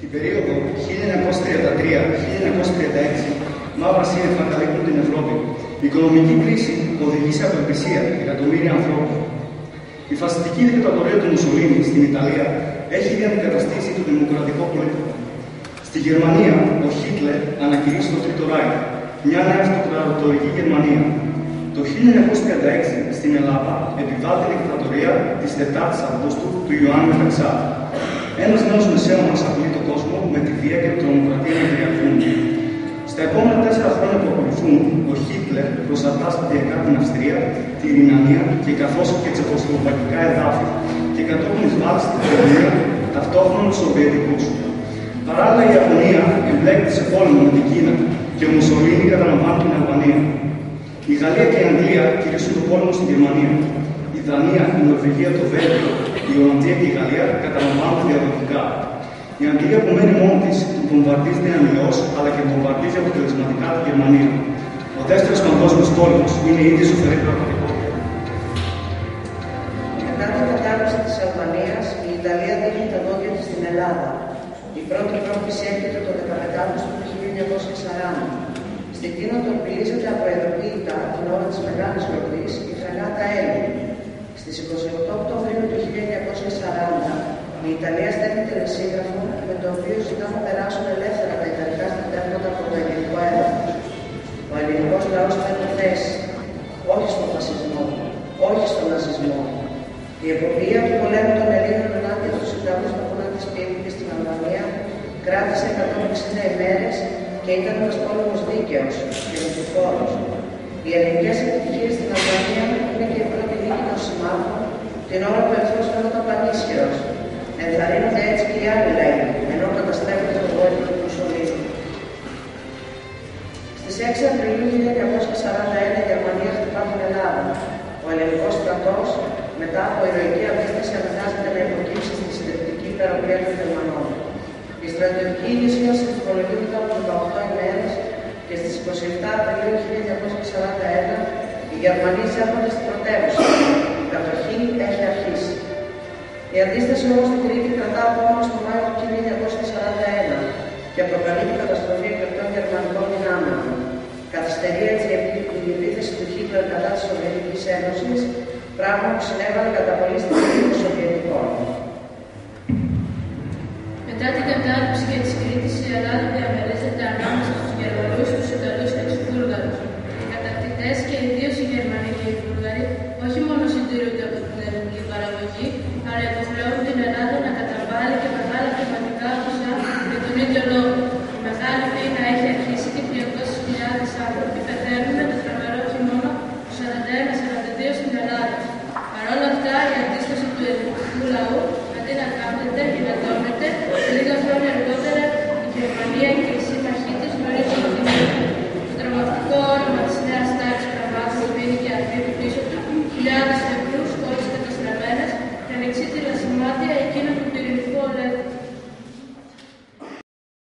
Την περίοδο 1933-1936, μαύρα σύννεφα καλύπτουν την Ευρώπη. Η οικονομική κρίση οδηγεί σε απελπισία εκατομμύρια ανθρώπων. Η φασιστική δικτατορία του Μουσολίνη στην Ιταλία έχει ήδη αντικαταστήσει το δημοκρατικό πλαίσιο. Στη Γερμανία, ο Χίτλερ ανακηρύσσει το Τρίτο Ράιχ, μια νέα αυτοκρατορική Γερμανία. Το 1936 στην Ελλάδα επιβάλλεται η δικτατορία της 4ης Αυγούστου του Ιωάννη Μεταξά. Ένας νέος μεσαίωνας απειλεί τον κόσμο με τη βία και την τρομοκρατία να κυριαρχούν. Στα επόμενα 4 χρόνια που ακολουθούν, ο Χίτλερ προσαρτά σταδιακά την Αυστρία, τη Ρινανία και καθώς και τσεχοσλοβακικά εδάφη και κατόπιν εισβάλλει στην Πολωνία ταυτόχρονα με τους Σοβιετικούς. Παράλληλα, η Ιαπωνία εμπλέκεται σε πόλεμο με την Κίνα και ο Μουσολίνη καταλαμβάνει την Αλβανία. Η Γαλλία και η Αγγλία κηρύσσουν τον πόλεμο στην Γερμανία. Η Δανία, η Νορβηγία, το Βέλγιο, η Ολλανδία και η Γαλλία καταλαμβάνονται διαδοχικά. Η Αγγλία που μένει μόνη της βομβαρδίζεται αμοιώς, αλλά και βομβαρδίζει αποτελεσματικά τη Γερμανία. Ο δεύτερος παγκόσμιος πόλεμος είναι ήδη ζωφερή πραγματικότητα. Μετά την κατάρρευση της Αλβανίας, η Ιταλία δίνει τα δόντια της στην Ελλάδα. Η πρώτη πρόκληση έρχεται το 15 Αυγούστου του 1940. Στην Τίνο τορπιλίζεται από αεροπλοίητα την ώρα της Μεγάλης Λογδής η φρεγάτα Έλλη. Στις 28 Οκτωβρίου του 1940, η Ιταλία στέλνει τελεσίγραφο με το οποίο ζητά να περάσουν ελεύθερα τα ιταλικά στρατεύματα από το ελληνικό έδαφος. Ο ελληνικός λαός παίρνει θέση, όχι στον φασισμό, όχι στον ναζισμό. Η εποπτεία του πολέμου των Ελλήνων ενάντια στους Ιταλούς αγωνάτες πύλης στην Αλβανία κράτησε 160 ημέρες και ήταν ένας πόλεμος δίκαιος και νικηφόρος. Οι ελληνικές επιτυχίες στην Αλβανία είναι και η πρώτη νίκη των συμμάχων την ώρα που ο εχθρός φαίνονταν πανίσχυρος. Ενθαρρύνονται έτσι και οι άλλοι λαοί, ενώ καταστρέφεται το βόλιο του Μουσολίνη. Στις 6 Απριλίου 1941 η Γερμανία χτυπά την Ελλάδα. Ο ελληνικός στρατός, μετά από ηρωική αντίσταση, αναγκάζεται να υποκύψει στη συντριπτική υπεροπλία των Γερμανών. Η στρατιωτική ενίσχυση δικαιολογείται από 18 ημέρες και στις 27 Απριλίου 1941 οι Γερμανοί εισέρχονται στην πρωτεύουσα. Η κατοχή έχει αρχίσει. Η αντίσταση όμως στην Κρήτη κρατά ακόμα στο Μάιο του 1941 και προκαλεί την καταστροφή εκλεκτών γερμανικών δυνάμεων. Καθυστερεί έτσι η επίθεση του Χίτλερ κατά της Σοβιετικής Ένωσης, πράγμα που συνέβαλε κατά πολύ στην κρίση των Σοβιετικών. Μετά την κατάρρευση και της Κρήτης, η Ελλάδα διαμερίζεται ανάμεσα στους Γερμανούς, τους Ιταλούς και τους Βούλγαρους. Οι κατακτητές και ιδίως οι Γερμανοί και οι Βούλγαροι όχι μόνο συντηρούνται από την ελληνική παραγωγή, αλλά υποχρεώνουν την Ελλάδα να καταβάλει και μεγάλα χρηματικά ποσά για τον ίδιο λόγο. Η μεγάλη πείνα έχει αρχίσει και 300.000 άνθρωποι πεθαίνουν με το τρομερό χειμώνα του 41-42 στην Ελλάδα. Παρ' όλα αυτά, η αντίσταση του ελληνικού λαού αντί να κάμπτεται ή να τόνεται, λίγα